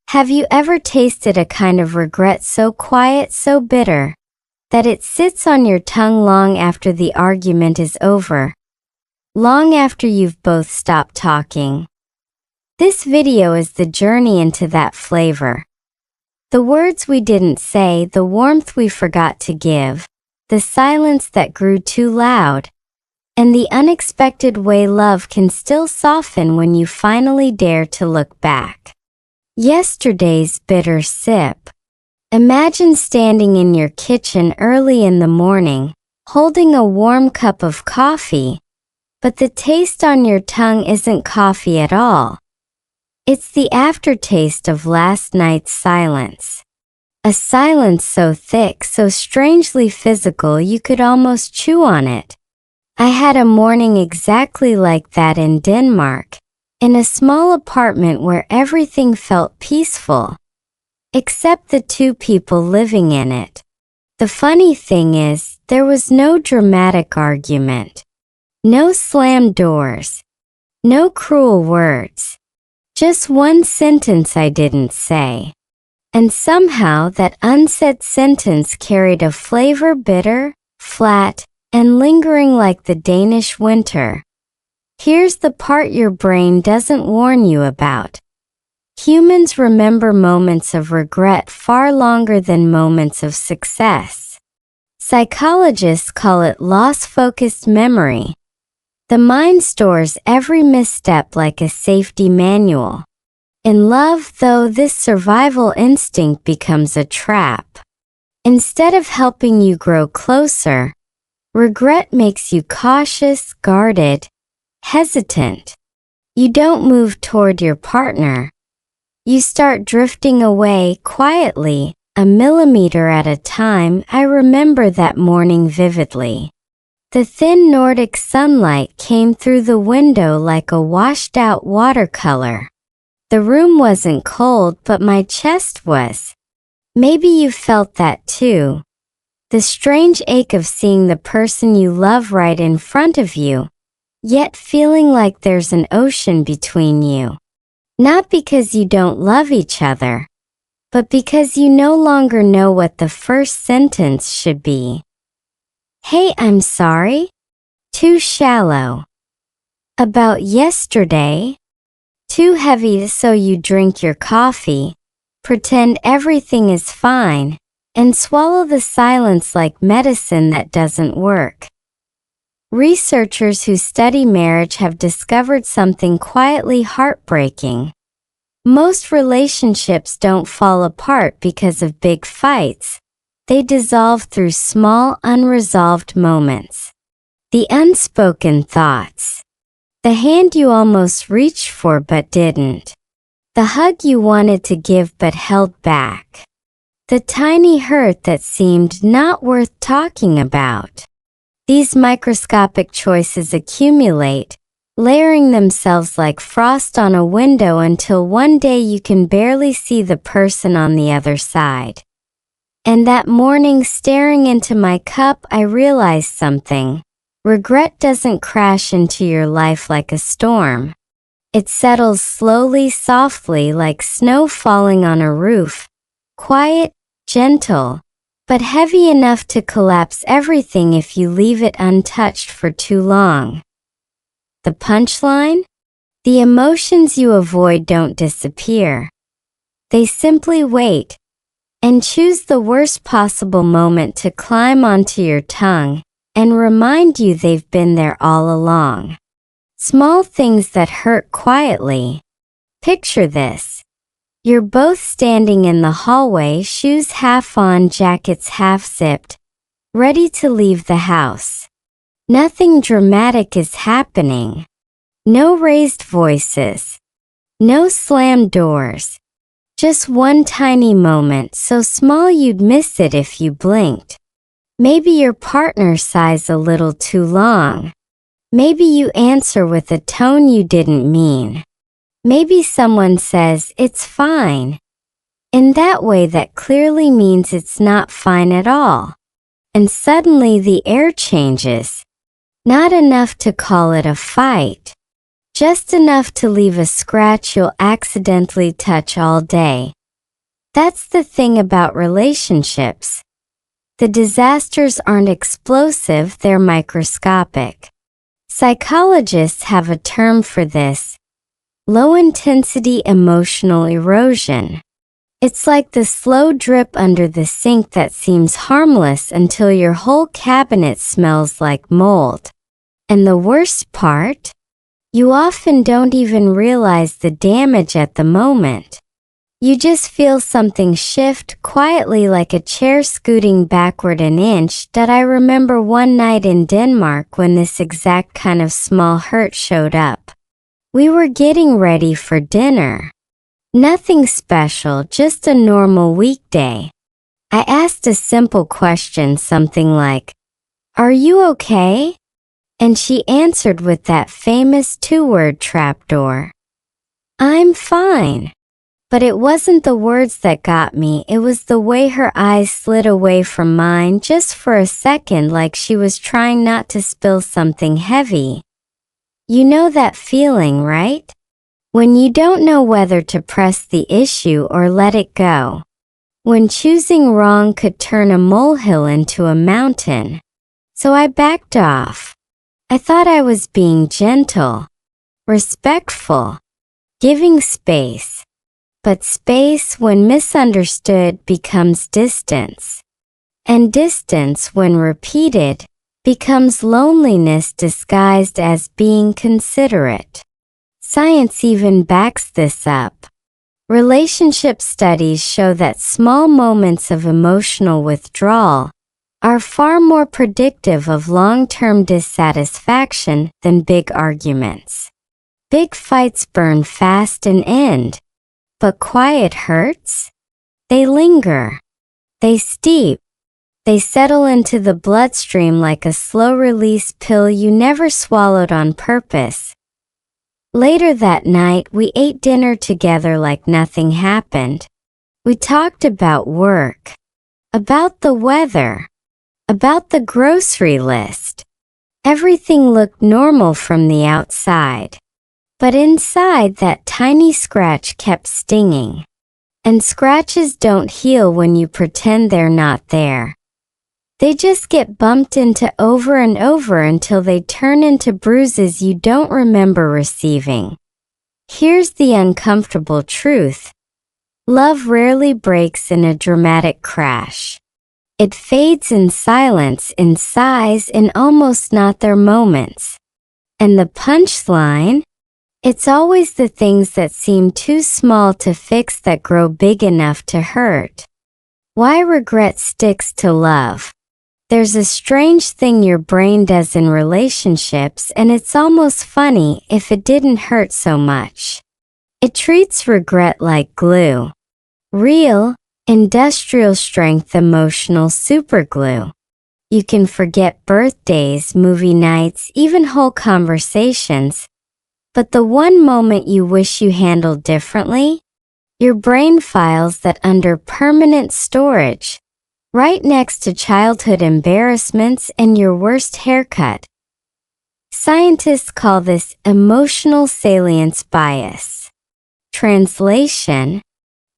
Have you ever tasted a kind of regret so quiet, so bitter, that it sits on your tongue long after the argument is over, long after you've both stopped talking? This video is the journey into that flavor. The words we didn't say, the warmth we forgot to give, the silence that grew too loud, and the unexpected way love can still soften when you finally dare to look back. Yesterday's bitter sip. Imagine standing in your kitchen early in the morning, holding a warm cup of coffee, but the taste on your tongue isn't coffee at all. It's the aftertaste of last night's silence. A silence so thick, so strangely physical you could almost chew on it. I had a morning exactly like that in Denmark, in a small apartment where everything felt peaceful, except the two people living in it. The funny thing is, there was no dramatic argument. No slammed doors. No cruel words. Just one sentence I didn't say. And somehow that unsaid sentence carried a flavor bitter, flat, and lingering like the Danish winter. Here's the part your brain doesn't warn you about. Humans remember moments of regret far longer than moments of success. Psychologists call it loss-focused memory. The mind stores every misstep like a safety manual. In love, though, this survival instinct becomes a trap. Instead of helping you grow closer, regret makes you cautious, guarded, hesitant. You don't move toward your partner. You start drifting away quietly, a millimeter at a time. I remember that morning vividly. The thin Nordic sunlight came through the window like a washed-out watercolor. The room wasn't cold, but my chest was. Maybe you felt that too. The strange ache of seeing the person you love right in front of you, yet feeling like there's an ocean between you. Not because you don't love each other, but because you no longer know what the first sentence should be. Hey, I'm sorry? Too shallow. About yesterday? Too heavy, so you drink your coffee, pretend everything is fine, and swallow the silence like medicine that doesn't work. Researchers who study marriage have discovered something quietly heartbreaking. Most relationships don't fall apart because of big fights. They dissolve through small, unresolved moments. The unspoken thoughts. The hand you almost reached for but didn't. The hug you wanted to give but held back. The tiny hurt that seemed not worth talking about. These microscopic choices accumulate, layering themselves like frost on a window until one day you can barely see the person on the other side. And that morning, staring into my cup, I realized something. Regret doesn't crash into your life like a storm. It settles slowly, softly, like snow falling on a roof. Quiet, gentle, but heavy enough to collapse everything if you leave it untouched for too long. The punchline? The emotions you avoid don't disappear. They simply wait, and choose the worst possible moment to climb onto your tongue and remind you they've been there all along. Small things that hurt quietly. Picture this. You're both standing in the hallway, shoes half on, jackets half zipped, ready to leave the house. Nothing dramatic is happening. No raised voices. No slammed doors. Just one tiny moment, so small you'd miss it if you blinked. Maybe your partner sighs a little too long. Maybe you answer with a tone you didn't mean. Maybe someone says, "It's fine," in that way that clearly means it's not fine at all. And suddenly the air changes. Not enough to call it a fight. Just enough to leave a scratch you'll accidentally touch all day. That's the thing about relationships. The disasters aren't explosive, they're microscopic. Psychologists have a term for this: low-intensity emotional erosion. It's like the slow drip under the sink that seems harmless until your whole cabinet smells like mold. And the worst part? You often don't even realize the damage at the moment. You just feel something shift quietly, like a chair scooting backward an inch. I remember one night in Denmark when this exact kind of small hurt showed up. We were getting ready for dinner. Nothing special, just a normal weekday. I asked a simple question, something like, "Are you okay?" And she answered with that famous two-word trapdoor, "I'm fine." But it wasn't the words that got me, it was the way her eyes slid away from mine just for a second, like she was trying not to spill something heavy. You know that feeling, right? When you don't know whether to press the issue or let it go. When choosing wrong could turn a molehill into a mountain. So I backed off. I thought I was being gentle, respectful, giving space. But space, when misunderstood, becomes distance. And distance, when repeated, becomes loneliness disguised as being considerate. Science even backs this up. Relationship studies show that small moments of emotional withdrawal are far more predictive of long-term dissatisfaction than big arguments. Big fights burn fast and end. But quiet hurts? They linger. They steep. They settle into the bloodstream like a slow-release pill you never swallowed on purpose. Later that night, we ate dinner together like nothing happened. We talked about work, about the weather, about the grocery list. Everything looked normal from the outside. But inside, that tiny scratch kept stinging. And scratches don't heal when you pretend they're not there. They just get bumped into over and over until they turn into bruises you don't remember receiving. Here's the uncomfortable truth. Love rarely breaks in a dramatic crash. It fades in silence, in sighs, in almost not their moments. And the punchline? It's always the things that seem too small to fix that grow big enough to hurt. Why regret sticks to love? There's a strange thing your brain does in relationships, and it's almost funny if it didn't hurt so much. It treats regret like glue. Real, industrial strength emotional superglue. You can forget birthdays, movie nights, even whole conversations. But the one moment you wish you handled differently? Your brain files that under permanent storage, right next to childhood embarrassments and your worst haircut. Scientists call this emotional salience bias. Translation: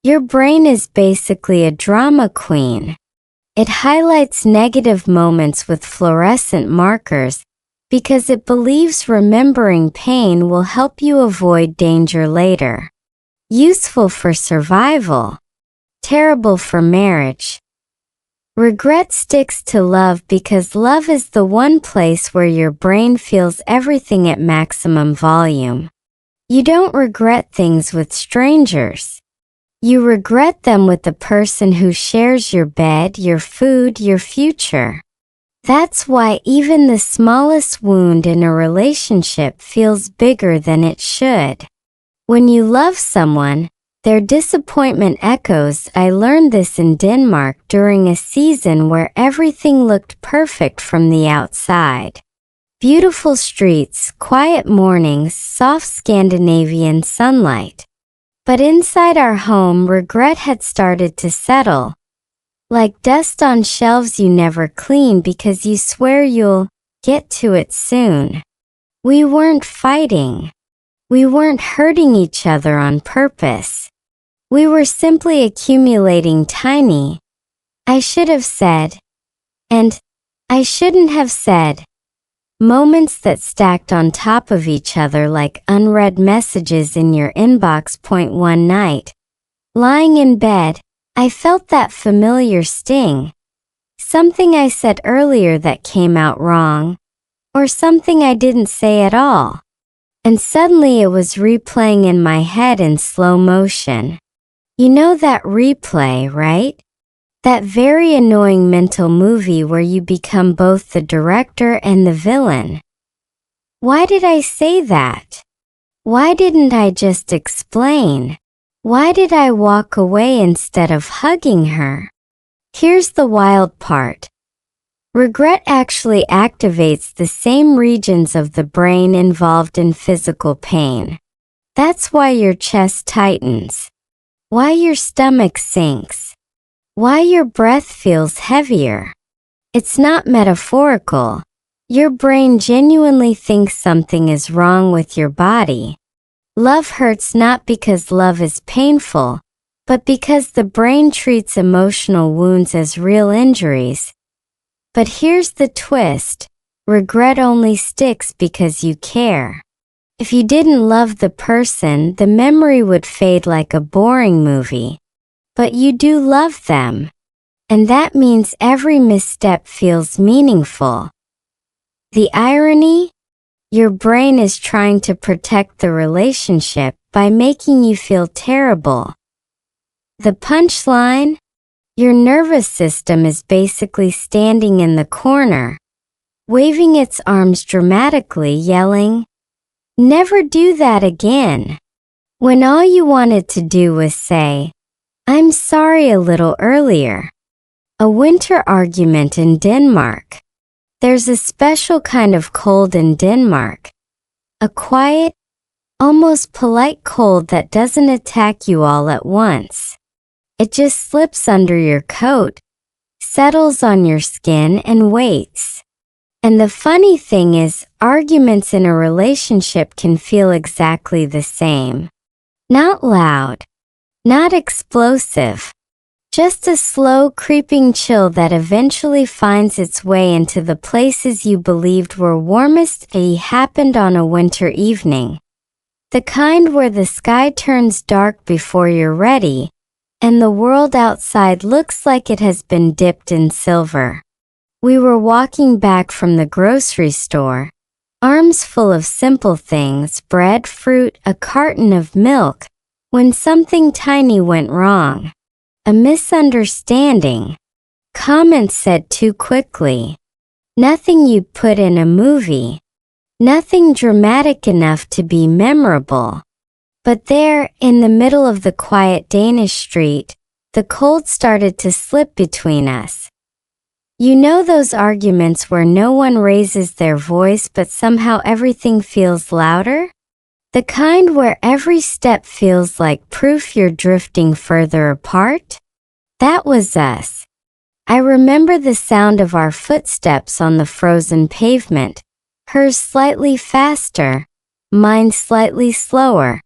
your brain is basically a drama queen. It highlights negative moments with fluorescent markers because it believes remembering pain will help you avoid danger later. Useful for survival. Terrible for marriage. Regret sticks to love because love is the one place where your brain feels everything at maximum volume. You don't regret things with strangers. You regret them with the person who shares your bed, your food, your future. That's why even the smallest wound in a relationship feels bigger than it should. When you love someone, their disappointment echoes. I learned this in Denmark during a season where everything looked perfect from the outside. Beautiful streets, quiet mornings, soft Scandinavian sunlight. But inside our home, regret had started to settle. Like dust on shelves you never clean because you swear you'll get to it soon. We weren't fighting. We weren't hurting each other on purpose. We were simply accumulating tiny, I should have said, and I shouldn't have said, moments that stacked on top of each other like unread messages in your inbox. One night, lying in bed, I felt that familiar sting. Something I said earlier that came out wrong, or something I didn't say at all. And suddenly it was replaying in my head in slow motion. You know that replay, right? That very annoying mental movie where you become both the director and the villain. Why did I say that? Why didn't I just explain? Why did I walk away instead of hugging her? Here's the wild part. Regret actually activates the same regions of the brain involved in physical pain. That's why your chest tightens, why your stomach sinks, why your breath feels heavier. It's not metaphorical. Your brain genuinely thinks something is wrong with your body. Love hurts not because love is painful, but because the brain treats emotional wounds as real injuries. But here's the twist. Regret only sticks because you care. If you didn't love the person, the memory would fade like a boring movie. But you do love them. And that means every misstep feels meaningful. The irony? Your brain is trying to protect the relationship by making you feel terrible. The punchline? Your nervous system is basically standing in the corner, waving its arms dramatically, yelling, "Never do that again," when all you wanted to do was say, "I'm sorry" a little earlier. A winter argument in Denmark. There's a special kind of cold in Denmark. A quiet, almost polite cold that doesn't attack you all at once. It just slips under your coat, settles on your skin and waits. And the funny thing is, arguments in a relationship can feel exactly the same. Not loud, not explosive, just a slow creeping chill that eventually finds its way into the places you believed were warmest. It happened on a winter evening. The kind where the sky turns dark before you're ready, and the world outside looks like it has been dipped in silver. We were walking back from the grocery store, arms full of simple things, bread, fruit, a carton of milk, when something tiny went wrong. A misunderstanding. Comments said too quickly. Nothing you'd put in a movie. Nothing dramatic enough to be memorable. But there, in the middle of the quiet Danish street, the cold started to slip between us. You know those arguments where no one raises their voice but somehow everything feels louder? The kind where every step feels like proof you're drifting further apart? That was us. I remember the sound of our footsteps on the frozen pavement, hers slightly faster, mine slightly slower.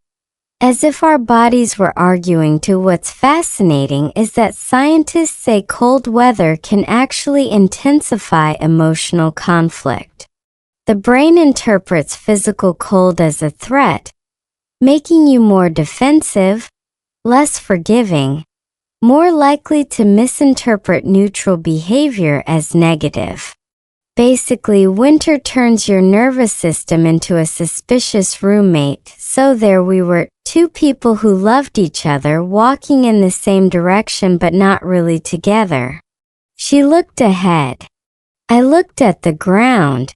As if our bodies were arguing. What's fascinating is that scientists say cold weather can actually intensify emotional conflict. The brain interprets physical cold as a threat, making you more defensive, less forgiving, more likely to misinterpret neutral behavior as negative. Basically, winter turns your nervous system into a suspicious roommate. So there we were, two people who loved each other walking in the same direction but not really together. She looked ahead. I looked at the ground.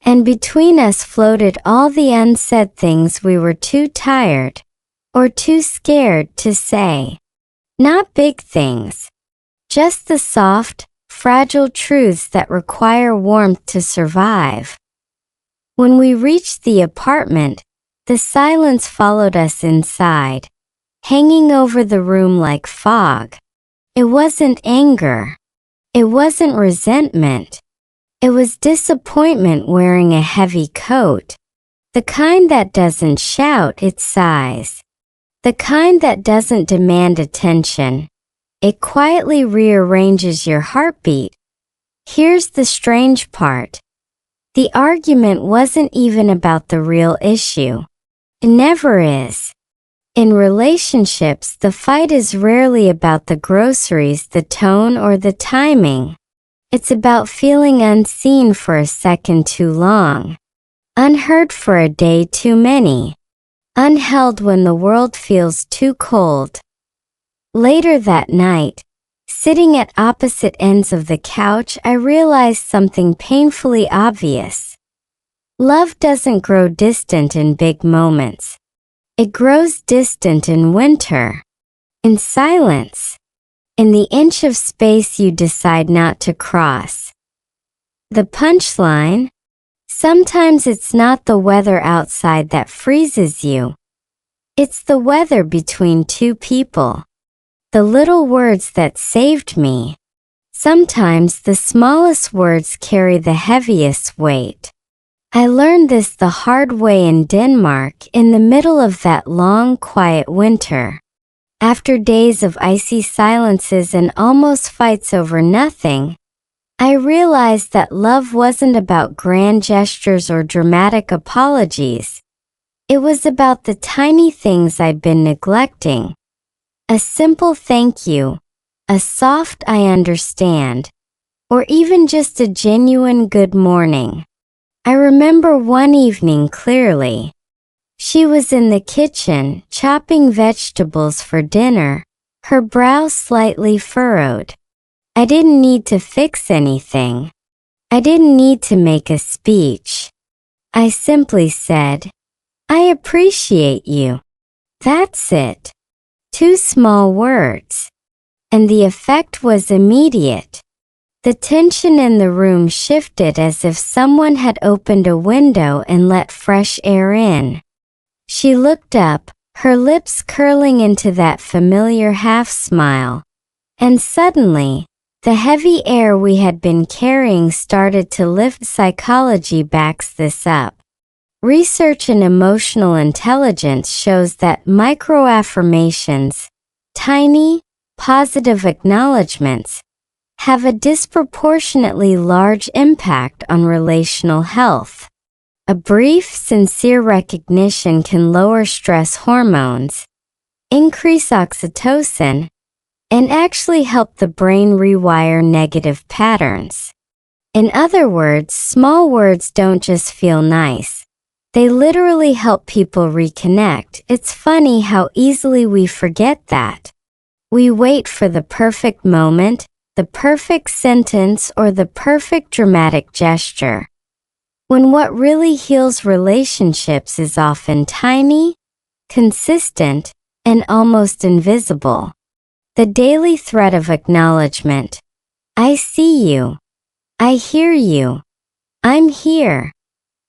And between us floated all the unsaid things we were too tired or too scared to say. Not big things. Just the soft, fragile truths that require warmth to survive. When we reached the apartment, the silence followed us inside, hanging over the room like fog. It wasn't anger. It wasn't resentment. It was disappointment wearing a heavy coat. The kind that doesn't shout, it sighs. The kind that doesn't demand attention. It quietly rearranges your heartbeat. Here's the strange part. The argument wasn't even about the real issue. It never is. In relationships, the fight is rarely about the groceries, the tone, or the timing. It's about feeling unseen for a second too long, unheard for a day too many, unheld when the world feels too cold. Later that night, sitting at opposite ends of the couch, I realized something painfully obvious. Love doesn't grow distant in big moments. It grows distant in winter, in silence, in the inch of space you decide not to cross. The punchline? Sometimes it's not the weather outside that freezes you. It's the weather between two people. The little words that saved me. Sometimes the smallest words carry the heaviest weight. I learned this the hard way in Denmark in the middle of that long, quiet winter. After days of icy silences and almost fights over nothing, I realized that love wasn't about grand gestures or dramatic apologies. It was about the tiny things I'd been neglecting. A simple thank you, a soft I understand, or even just a genuine good morning. I remember one evening clearly. She was in the kitchen, chopping vegetables for dinner, her brow slightly furrowed. I didn't need to fix anything. I didn't need to make a speech. I simply said, "I appreciate you." That's it. 2 small words. And the effect was immediate. The tension in the room shifted as if someone had opened a window and let fresh air in. She looked up, her lips curling into that familiar half-smile. And suddenly, the heavy air we had been carrying started to lift. Psychology backs this up. Research in emotional intelligence shows that microaffirmations, tiny, positive acknowledgments, have a disproportionately large impact on relational health. A brief, sincere recognition can lower stress hormones, increase oxytocin, and actually help the brain rewire negative patterns. In other words, small words don't just feel nice. They literally help people reconnect. It's funny how easily we forget that. We wait for the perfect moment, the perfect sentence, or the perfect dramatic gesture, when what really heals relationships is often tiny, consistent, and almost invisible. The daily threat of acknowledgement. I see you. I hear you. I'm here.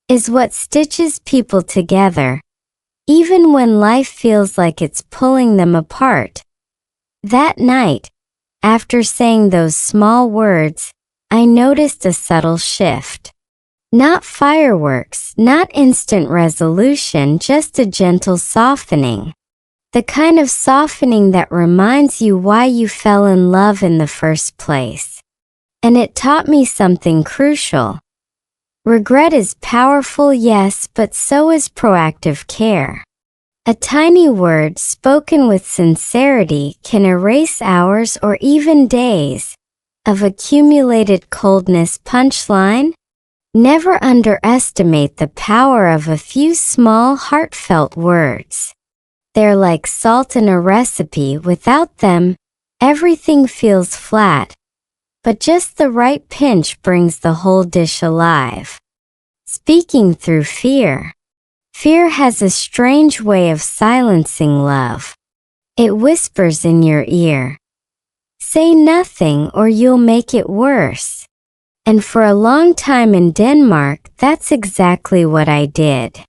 Is what stitches people together, even when life feels like it's pulling them apart. That night, after saying those small words, I noticed a subtle shift. Not fireworks, not instant resolution, just a gentle softening. The kind of softening that reminds you why you fell in love in the first place. And it taught me something crucial. Regret is powerful, yes, but so is proactive care. A tiny word spoken with sincerity can erase hours or even days of accumulated coldness. Punchline? Never underestimate the power of a few small, heartfelt words. They're like salt in a recipe. Without them, everything feels flat. But just the right pinch brings the whole dish alive. Speaking through fear. Fear has a strange way of silencing love. It whispers in your ear. Say nothing or you'll make it worse. And for a long time in Denmark, that's exactly what I did.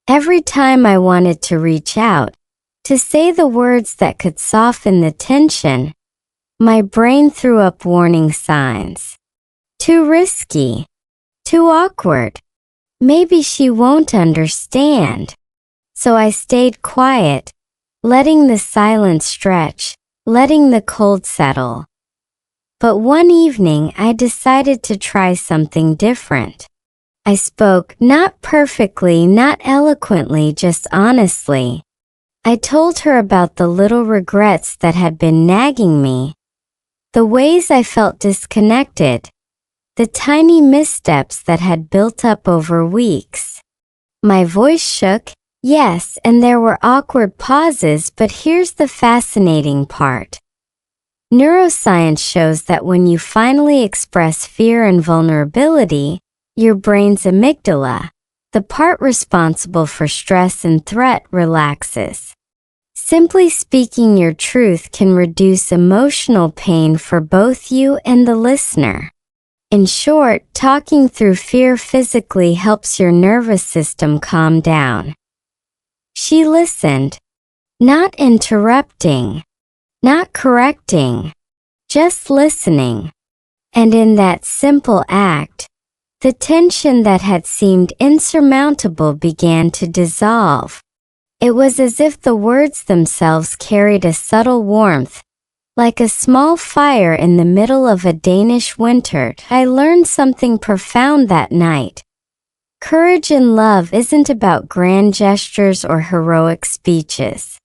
Every time I wanted to reach out, to say the words that could soften the tension, my brain threw up warning signs. Too risky. Too awkward. Maybe she won't understand. So I stayed quiet, letting the silence stretch, letting the cold settle. But one evening I decided to try something different. I spoke, not perfectly, not eloquently, just honestly. I told her about the little regrets that had been nagging me, the ways I felt disconnected, the tiny missteps that had built up over weeks. My voice shook, yes, and there were awkward pauses, but here's the fascinating part. Neuroscience shows that when you finally express fear and vulnerability, your brain's amygdala, the part responsible for stress and threat, relaxes. Simply speaking your truth can reduce emotional pain for both you and the listener. In short, talking through fear physically helps your nervous system calm down. She listened, not interrupting, not correcting, just listening. And in that simple act, the tension that had seemed insurmountable began to dissolve. It was as if the words themselves carried a subtle warmth, like a small fire in the middle of a Danish winter. I learned something profound that night. Courage in love isn't about grand gestures or heroic speeches.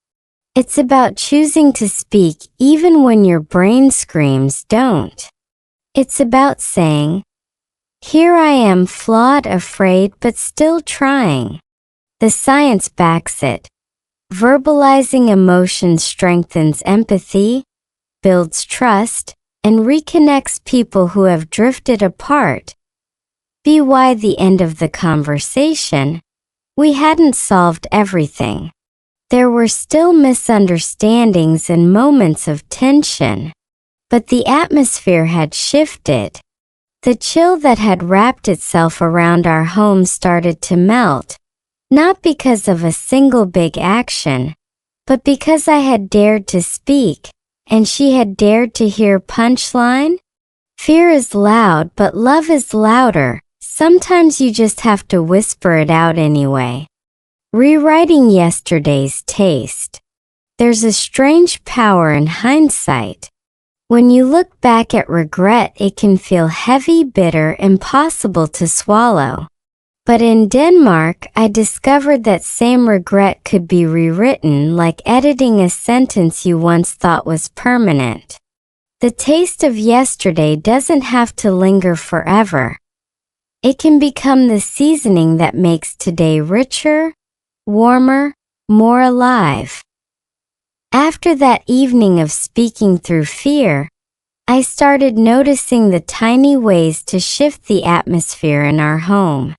It's about choosing to speak even when your brain screams, don't. It's about saying, here I am, flawed, afraid, but still trying. The science backs it. Verbalizing emotions strengthens empathy, builds trust, and reconnects people who have drifted apart. By the end of the conversation, we hadn't solved everything. There were still misunderstandings and moments of tension, but the atmosphere had shifted. The chill that had wrapped itself around our home started to melt, not because of a single big action, but because I had dared to speak, and she had dared to hear. Punchline? Fear is loud, but love is louder. Sometimes you just have to whisper it out anyway. Rewriting yesterday's taste. There's a strange power in hindsight. When you look back at regret, it can feel heavy, bitter, impossible to swallow. But in Denmark, I discovered that same regret could be rewritten, like editing a sentence you once thought was permanent. The taste of yesterday doesn't have to linger forever. It can become the seasoning that makes today richer, warmer, more alive. After that evening of speaking through fear, I started noticing the tiny ways to shift the atmosphere in our home.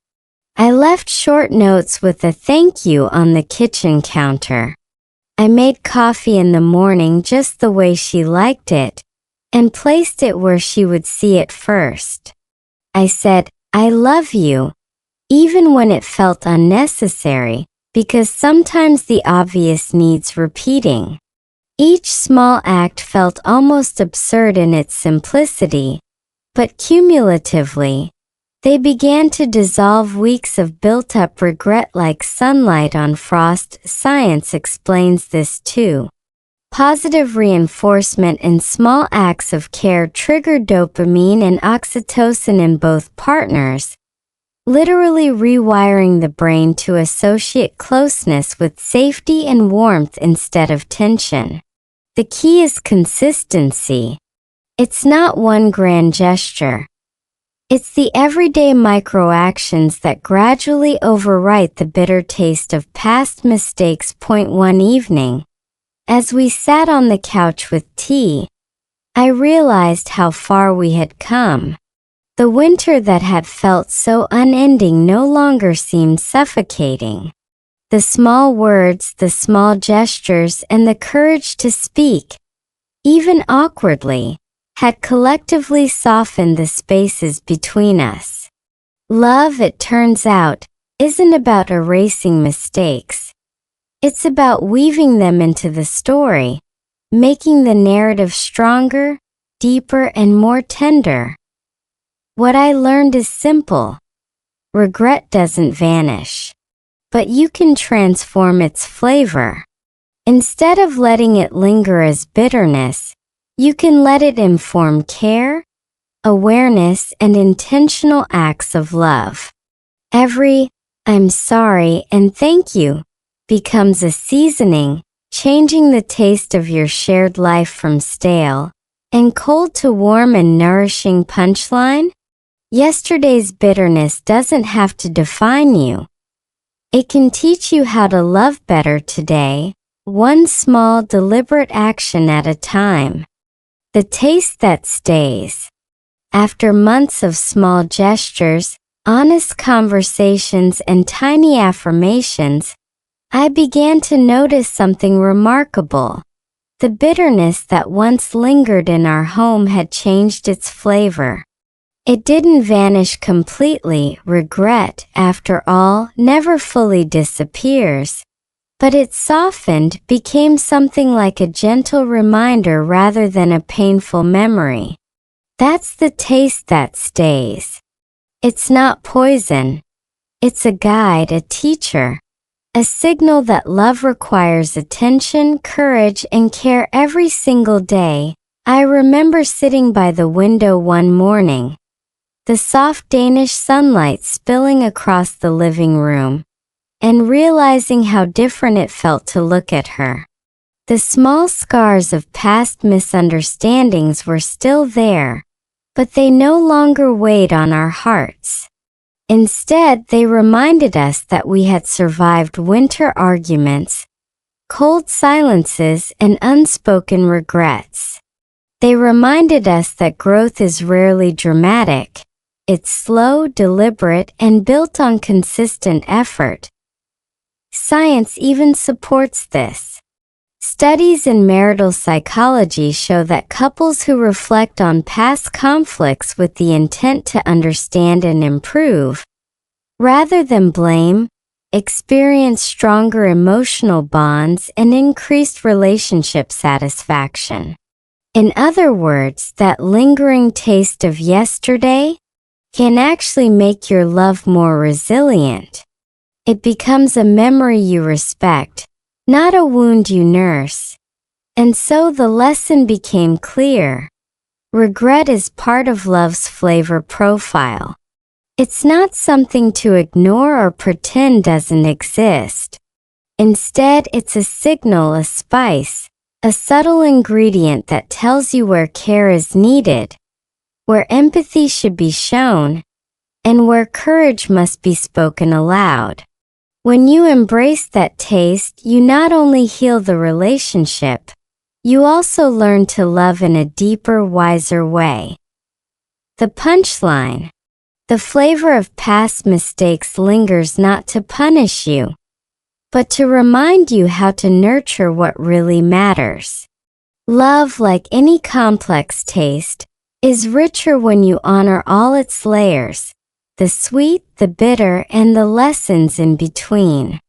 I left short notes with a thank you on the kitchen counter. I made coffee in the morning just the way she liked it, and placed it where she would see it first. I said, I love you, even when it felt unnecessary, because sometimes the obvious needs repeating. Each small act felt almost absurd in its simplicity, but cumulatively, they began to dissolve weeks of built-up regret like sunlight on frost. Science explains this too. Positive reinforcement and small acts of care trigger dopamine and oxytocin in both partners, literally rewiring the brain to associate closeness with safety and warmth instead of tension. The key is consistency. It's not one grand gesture. It's the everyday micro-actions that gradually overwrite the bitter taste of past mistakes. One evening, as we sat on the couch with tea, I realized how far we had come. The winter that had felt so unending no longer seemed suffocating. The small words, the small gestures, and the courage to speak, even awkwardly, had collectively softened the spaces between us. Love, it turns out, isn't about erasing mistakes. It's about weaving them into the story, making the narrative stronger, deeper, and more tender. What I learned is simple. Regret doesn't vanish, but you can transform its flavor. Instead of letting it linger as bitterness, you can let it inform care, awareness, and intentional acts of love. Every "I'm sorry" and "thank you" becomes a seasoning, changing the taste of your shared life from stale and cold to warm and nourishing. Punchline: yesterday's bitterness doesn't have to define you. It can teach you how to love better today, one small deliberate action at a time. The taste that stays. After months of small gestures, honest conversations, and tiny affirmations, I began to notice something remarkable. The bitterness that once lingered in our home had changed its flavor. It didn't vanish completely. Regret, after all, never fully disappears. But it softened, became something like a gentle reminder rather than a painful memory. That's the taste that stays. It's not poison. It's a guide, a teacher, a signal that love requires attention, courage, and care every single day. I remember sitting by the window one morning, the soft Danish sunlight spilling across the living room, and realizing how different it felt to look at her. The small scars of past misunderstandings were still there, but they no longer weighed on our hearts. Instead, they reminded us that we had survived winter arguments, cold silences, and unspoken regrets. They reminded us that growth is rarely dramatic. It's slow, deliberate, and built on consistent effort. Science even supports this. Studies in marital psychology show that couples who reflect on past conflicts with the intent to understand and improve, rather than blame, experience stronger emotional bonds and increased relationship satisfaction. In other words, that lingering taste of yesterday can actually make your love more resilient. It becomes a memory you respect, not a wound you nurse. And so the lesson became clear. Regret is part of love's flavor profile. It's not something to ignore or pretend doesn't exist. Instead, it's a signal, a spice, a subtle ingredient that tells you where care is needed, where empathy should be shown, and where courage must be spoken aloud. When you embrace that taste, you not only heal the relationship, you also learn to love in a deeper, wiser way. The punchline: the flavor of past mistakes lingers not to punish you, but to remind you how to nurture what really matters. Love, like any complex taste, is richer when you honor all its layers, the sweet, the bitter, and the lessons in between.